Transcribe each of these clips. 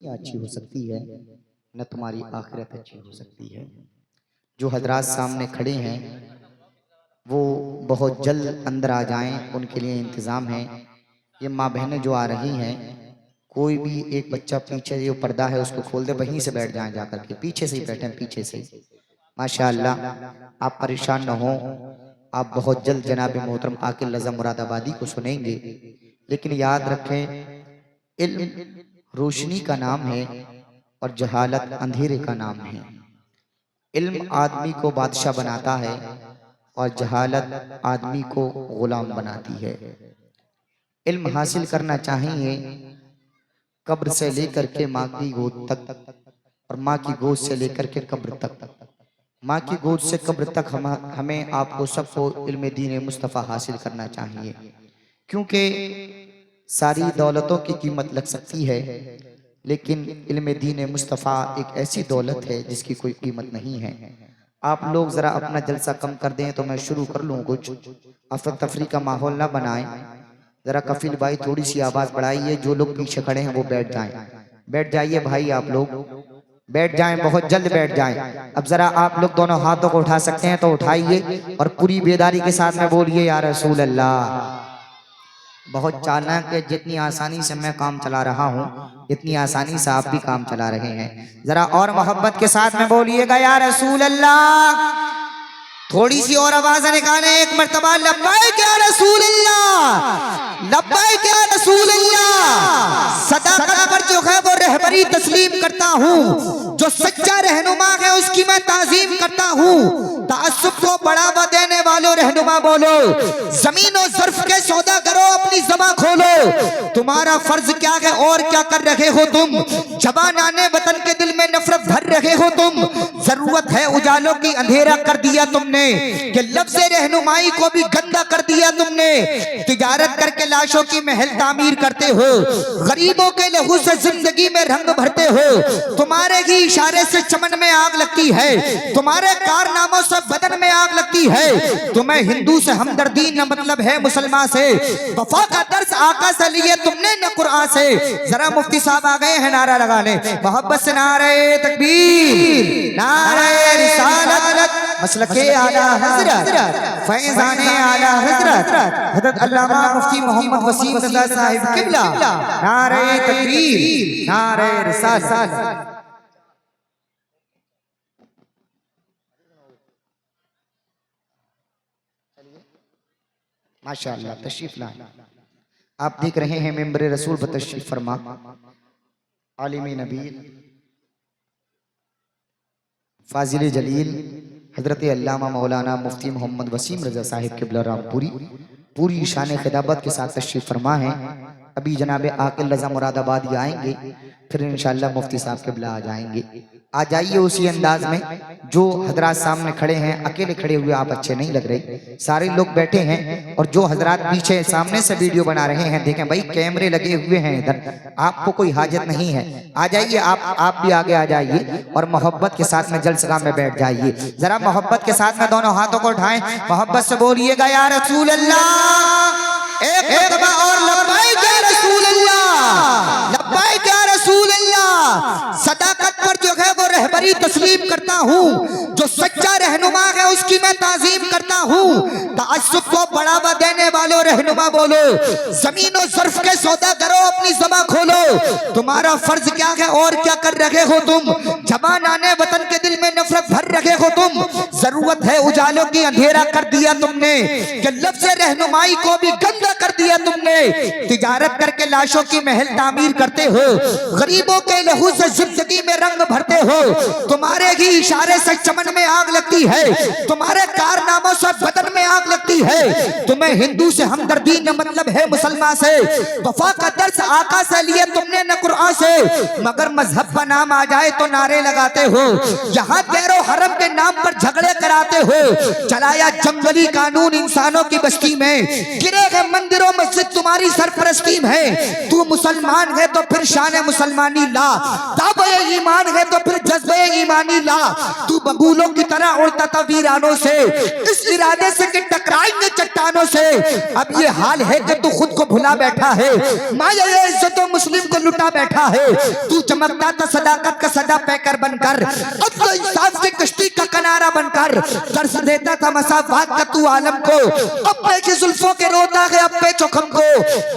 अच्छी हो सकती है, न तुम्हारी आखिरत अच्छी हो सकती है। जो हजरात सामने खड़े हैं वो बहुत जल्द अंदर आ जाएं, उनके लिए इंतज़ाम है। ये माँ बहनें जो आ रही हैं, कोई भी एक बच्चा पीछे जो पर्दा है उसको खोल दे, वहीं से बैठ जाएं, जाकर के पीछे से ही बैठें, पीछे से। माशाअल्लाह, आप परेशान न हो। आप बहुत जल्द जनाब मोहतरम आकिल रज़ा मुरादाबादी को सुनेंगे। लेकिन याद रखें, इल्म रोशनी का नाम है और जहालत अंधेरे का नाम है। इल्म आदमी को बादशाह बनाता है और जहालत आदमी को गुलाम बनाती है। इल्म हासिल करना चाहिए कब्र से लेकर के माँ की गोद तक, और माँ की गोद से लेकर के कब्र तक। माँ की गोद से कब्र तक हमें आपको सबको इल्म दीन मुस्तफ़ा हासिल करना चाहिए, क्योंकि सारी दौलतों की कीमत लग सकती है, लेकिन इल्म दीन मुस्तफ़ा एक ऐसी दौलत है जिसकी कोई कीमत नहीं है। आप लोग ज़रा अपना जलसा कम कर दें तो मैं शुरू कर लूँ। कुछ अफरा तफरी का माहौल ना बनाएं। ज़रा कफिल भाई थोड़ी सी आवाज़ बढ़ाइए। जो लोग पीछे खड़े हैं वो बैठ जाएं। बैठ जाइए भाई, आप लोग बैठ जाएं, बहुत जल्द बैठ जाएं। अब ज़रा आप लोग दोनों हाथों को उठा सकते हैं तो उठाइए और पूरी बेदारी के साथ में बोलिए या रसूल अल्लाह। बहुत चालाक है, जितनी आसानी से मैं काम चला रहा हूँ इतनी आसानी से आप भी काम चला रहे हैं। जरा और मोहब्बत के साथ में बोलिएगा या रसूल अल्लाह। थोड़ी सी और आवाज निकालें एक मर्तबा, लब्बैक या रसूल अल्लाह, लब्बैक या रसूल अल्लाह। सदाकत पर जो है वो रहबरी तस्लीम करता हूँ, जो सच्चा रहनुमा है उसकी मैं ताज़ीम करता हूँ। तासुब को बढ़ावा देने वालों रहनुमा बोलो, जमीन और ज़र्फ के सौदा करो, अपनी ज़बान खोलो। तुम्हारा फर्ज क्या है और क्या कर रहे हो तुम? जबान आने वतन के दिल में नफरत भर रहे हो तुम। जरूरत है उजालों की, अंधेरा कर दिया तुमने, कि लफ्ज़े रहनुमाई को भी गंदा कर दिया तुमने। तिजारत करके लाशों की महल तामीर करते हो, गरीबों के लहू से जिंदगी में रंग भरते हो। तुम्हारे ही इशारे से चमन में आग लगती है, तुम्हारे कारनामों से बदन में आग लगती है। तुम्हें हिंदू से हमदर्दी न मतलब है मुसलमान से, वफा का दर्स आका से लिए तुमने न कुरान से। जरा मुफ्ती साहब आ गए हैं, नारा लगा ले मोहब्बत से। नारे तकबीर, नारे रिसालत, मसलके आला हज़रत, फैज़ाने आला हज़रत हज़रत अल्लामा मुफ्ती मोहम्मद वसीम रज़ा साहिब किबला। नारे तकबीर, नारे रिसालत। माशाअल्लाह, तशरीफ लाएं। आप देख रहे हैं मेंबर रसूल बतशरीफ फरमा आलिमी नबी फाजिल जलील हजरत अल्लामा मौलाना मुफ्ती मोहम्मद वसीम रज़ा साहिब किबला रामपुरी पूरी शान खिताबत के साथ तशरीफ फरमा है। अभी जनाब आकिल रज़ा मुरादाबादी आएंगे, फिर इंशाअल्लाह मुफ्ती साहब किबला आ जाएंगे। आ जाइए उसी अंदाज में। जो हजरात सामने खड़े हैं, अकेले खड़े हुए आप अच्छे नहीं लग रहे, सारे लोग बैठे हैं। और जो हजरात पीछे सामने से वीडियो बना रहे हैं, देखें भाई कैमरे लगे हुए हैं इधर, आपको कोई हाजत नहीं है। आ जाइए, आप भी आगे आ जाइए और मोहब्बत के साथ में जलसगाह में बैठ जाइए। जरा मोहब्बत के साथ में दोनों हाथों को उठाएं, मोहब्बत से बोलिएगा या रसूल अल्लाह। एक दफा और लब्बैक या रसूल अल्लाह, लब्बैक या रसूल अल्लाह। सदाकत पर जो है वो रहबरी तस्लीम करता हूँ, जो सच्चा रहनुमा है उसकी मैं ताज़ीम करता हूँ। तासुब को बढ़ावा देने वालों रहनुमा बोलो, जमीन और ज़र्फ के सौदा करो, अपनी ज़बान खोलो। तुम्हारा फर्ज क्या है और क्या कर रहे हो तुम? जबान आने वतन के दिल में नफरत भर रहे हो तुम। जरूरत है उजालों की, अंधेरा कर दिया तुमने, कि लफ्ज़े रहनुमाई को भी गंदा कर दिया तुमने। तिजारत करके लाशों की महल तामीर करते हो, गरीबों के लहू से जिंदगी में रंग भरते हो। तुम्हारे ही इशारे से चमन में आग लगती है, तुम्हारे कारनामों से बदन में आग लगती है। तुम्हें हिंदू से हमदर्दी न मतलब है मुसलमान से, वफा का दर्स आका से लिए तुमने न कुरान से। मगर मजहब का नाम आ जाए तो नारे लगाते हो। यहाँ तेरो हरम के नाम पर झगड़े फैसले कराते हो। चलाया जंगली कानून इंसानों की बस्ती में, गिरे गए मंदिरों मस्जिद तुम्हारी सरपरस्ती में। तू मुसलमान है तो फिर शान मुसलमानी ला, दावे ईमान है तो फिर जज्बे ईमानी ला। तू बबूलों की तरह उड़ता था वीरानों से, इस इरादे से कि टकराएंगे चट्टानों से। अब ये हाल है कि तू खुद को भुला बैठा है, माया ये इज्जतों मुस्लिम को लुटा बैठा है। तू चमकता था सदाकत का सदा पैकर बनकर, अब तो इंसाफ की कश्ती का किनारा बनकर। दर्श देता था मसाफात का तू आलम को, अपने की जुल्फों के रोता है अपने चौखम को।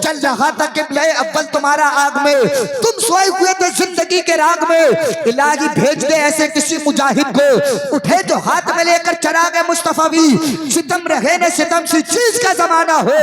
चल रहा था किबले अव्वल तुम्हारा आग में, तुम सोए हुए थे जिंदगी के राग में। इलाही भेज दे ऐसे किसी मुजाहिद को, उठे तो हाथ में लेकर चराग मुस्तफावी। सितम रहे न सितम सी चीज का जमाना हो,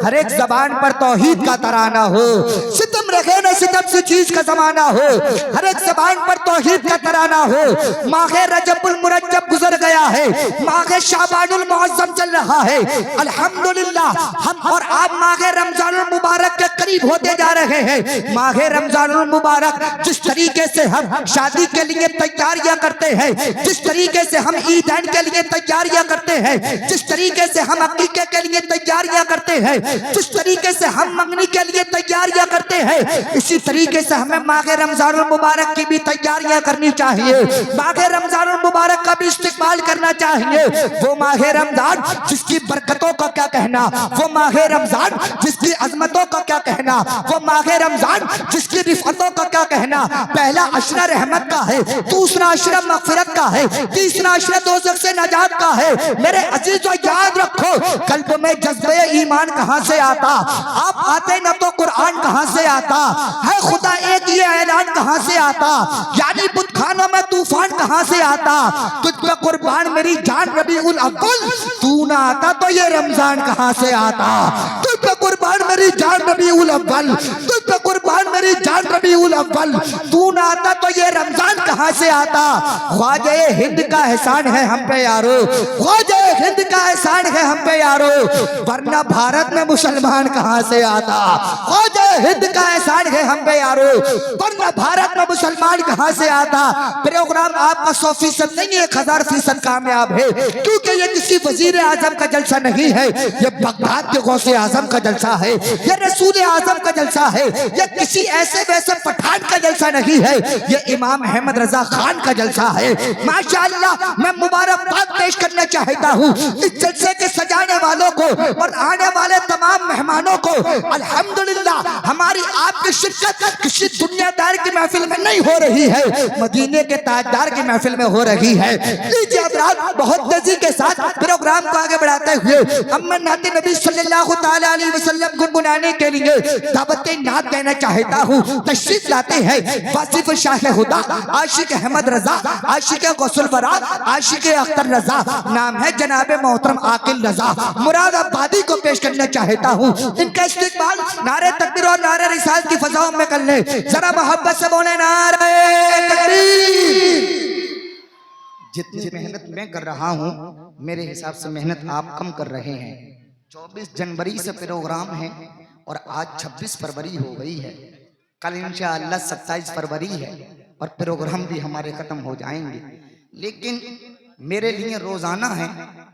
हर एक जबान पर तौहीद का तराना हो। सितम रहे न सितम सी चीज का जमाना हो, हर एक जबान पर तौहीद का तराना हो। माहे रजबुल मुरज्जब गुजर गया है, माहे शाबानुल मुअज्जम चल रहा है। अल्हम्दुलिल्लाह हम और आप माहे रमजानुल मुबारक के करीब होते जा रहे हैं। माहे रमजानुल मुबारक जिस तरीके से हम शादी के लिए तैयारियां करते हैं, जिस तरीके से हम ईदैन के लिए तैयारियां करते हैं, जिस तरीके से हम अकीके के लिए तैयारियां करते हैं, जिस तरीके से हम मंगनी के लिए तैयारियां करते हैं, इसी तरीके से हमें माहे रमजानुल मुबारक की भी तैयारियां करनी चाहिए। माहे रमजानुल मुबारक का भी इस्तेमाल करना चाहिए। वो माहे रमजान जिसकी बरकतों का क्या कहना, वो माहे रमजान जिसकी अजमतों का क्या कहना, वो माहे रमजान जिसकी रिफतों का क्या कहना। पहला अशरा रहमत का है, दूसरा अशरा मगफिरत का है, तीसरा अशरा दोज़ख से नजात का है। मेरे अजीजों याद रखो, कल्ब में जज्बे ईमान कहां से आता, आप आते न तो कुरान कहां से आता है। खुदा एक ये ऐलान कहां से आता, यानी बुतखानों में तूफान कहां से आता। तुझ पे कुर्बान मेरी जान रबीउल अव्वल, तू ना आता तो ये रमजान कहां से आता। तुझ पे कुर्बान मेरी जान रबीउल अव्वल, तुझ पे कुर्बान मेरी जान रबीउल अव्वल, तू ना आता तो ये रमजान कहां से आता। ख्वाजा हिंद का एहसान है हम पे यारो, ख्वाजा हिंद का एहसान है हम पे यारो, वरना भारत में मुसलमान कहां से आता। ख्वाजा हिंद का एहसान है हम पे यारो, वरना भारत में मुसलमान कहां से आता। प्रोग्राम आपका 100% नहीं, 1000% कामयाब है, क्योंकि ये किसी वजीर आजम का जलसा नहीं है, ये बगदाद के गौसे आजम का जलसा है, ये रसूल आजम का जलसा है, ये किसी ऐसे वैसे पठान का जलसा नहीं है, ये इमाम अहमद रजा खान का जलसा है। माशाअल्लाह मैं मुबारकबाद पेश करना चाहता हूँ इस जलसे के सजाने वालों को और आने वाले तमाम मेहमानों को। अल्हम्दुलिल्लाह हमारी आपकी शिरकत किसी दुनियादार की महफिल में नहीं हो रही है, मदीने के ताजदार की महफिल में हो रही है। लीजिए अब बहुत तेजी के साथ प्रोग्राम को आगे बढ़ाते हुए अब मैं नाते नबी सल्लल्लाहु तआला अलैहि वसल्लम गुनगुनाने के लिए दावत नात देना चाहता हूँ। तशरीफ लाते हैं वासिफ शाह हुदा, आशिक अहमद रजा, आशिक गौसुल बरा, आशिक अख्तर रजा, नाम है जनाब मोहतरम आकिल रजा मुरादाबादी को पेश करना चाहता हूँ। इनका इस्तेमाल नारे तकबीर और नारे रिसालत की फजाओं में कर ले, जरा मोहब्बत से बोले नारे तकबीर। जितनी मेहनत मैं कर रहा हूँ मेरे हिसाब से मेहनत आप कम कर रहे हैं। 24 जनवरी से प्रोग्राम है और आज 26 फरवरी हो गई है, कल इंशाअल्लाह 27 फरवरी है और प्रोग्राम भी हमारे खत्म हो जाएंगे। लेकिन मेरे लिए रोजाना है,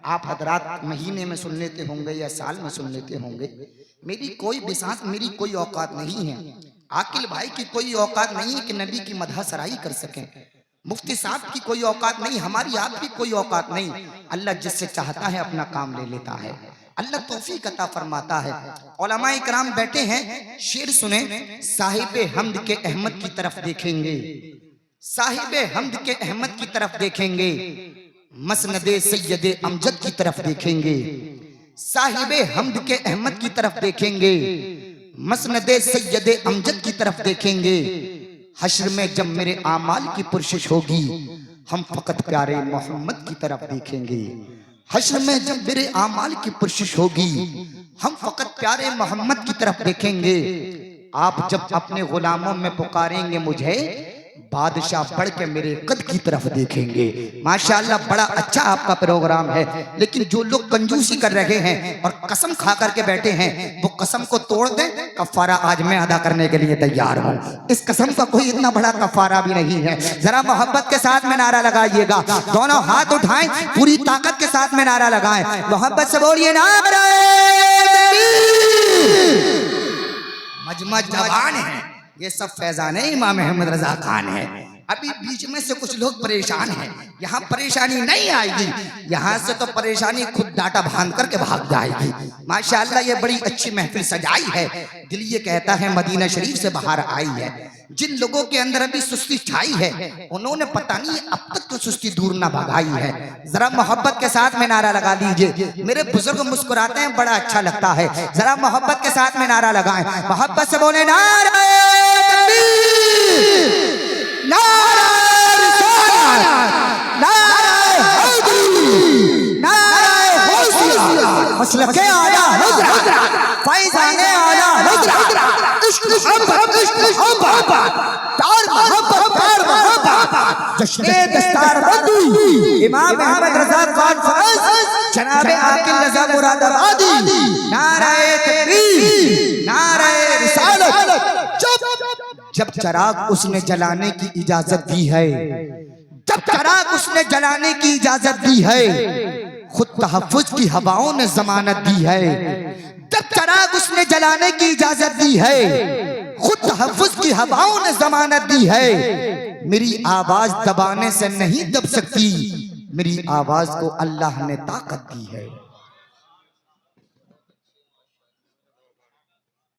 आप हजरात महीने में सुन लेते होंगे या साल में सुन लेते होंगे। मेरी कोई बिसात, मेरी कोई औकात नहीं है, आकिल भाई की कोई औकात नहीं है कि नबी की मदह सराई कर सकें, मुफ्ती साहब की कोई औकात नहीं, हमारी आपकी कोई औकात नहीं। अल्लाह जिससे चाहता है अपना काम ले लेता है, अल्लाह तौफीक अता फरमाता है। उलमा इकराम बैठे हैं, शेर सुने। साहिबे हमद के अहमद की तरफ देखेंगे, साहिबे हमद के अहमद की तरफ देखेंगे, मसनदे सैयदे अमजद की तरफ देखेंगे, साहिबे हमद के अहमद की तरफ देखेंगे, मसनदे सैयदे अमजद की तरफ देखेंगे। हश्र में जब मेरे आमाल की पुरशिश होगी, हम फकत प्यारे मोहम्मद की तरफ देखेंगे। हश्र में जब मेरे आमाल की पुरशिश होगी, हम फकत प्यारे मोहम्मद की तरफ देखेंगे। आप जब अपने गुलामों में पुकारेंगे मुझे, बादशाह बढ़ के मेरे कद की तरफ देखेंगे। माशाअल्लाह बड़ा अच्छा आपका प्रोग्राम है, लेकिन जो लोग कंजूसी कर रहे हैं और कसम खा करके बैठे हैं वो कसम को तोड़ दें। कफारा आज मैं अदा करने के लिए तैयार हूँ। इस कसम का कोई इतना बड़ा कफारा भी नहीं है। जरा मोहब्बत के साथ में नारा लगाइएगा, दोनों हाथ उठाएं, पूरी ताकत के साथ में नारा लगाएं, मोहब्बत से बोलिए नारा। मजमा जवान है, ये सब फैजान इमाम अहमद रजा खान है। अभी बीच में से कुछ लोग परेशान हैं, यहाँ परेशानी नहीं आएगी, यहाँ से तो परेशानी खुद डाटा बांध करके भाग जाएगी। माशाअल्लाह ये बड़ी अच्छी महफिल सजाई है। दिल ये कहता है मदीना शरीफ से बाहर आई है। जिन लोगों के अंदर अभी सुस्ती छाई है उन्होंने पता नहीं अब तक तो सुस्ती दूर ना भगाई है। जरा मोहब्बत के साथ में नारा लगा लीजिए। मेरे बुजुर्ग मुस्कुराते हैं, बड़ा अच्छा लगता है। जरा मोहब्बत के साथ में नारा लगाएं, मोहब्बत से बोले नारा नारा नारा मसलके आला फैज़ाने आला इश्क मोहब्बत प्यार मोहब्बत जश्ने दस्तार बंदी इमाम अहमद रजा कॉन्फ्रेंस जनाब आकिल रजा मुरादाबादी नाराए तकबीर नाराए रिसालत। जब चराग उसने जलाने की इजाजत दी है, जब चराग उसने जलाने की इजाजत दी है, खुद तहफ्फुज की हवाओं ने जमानत दी है। जब चराग उसने जलाने की इजाजत दी है, खुद तहफ्फुज की हवाओं ने जमानत दी है। मेरी आवाज दबाने से नहीं दब सकती, मेरी आवाज को अल्लाह ने ताकत दी है।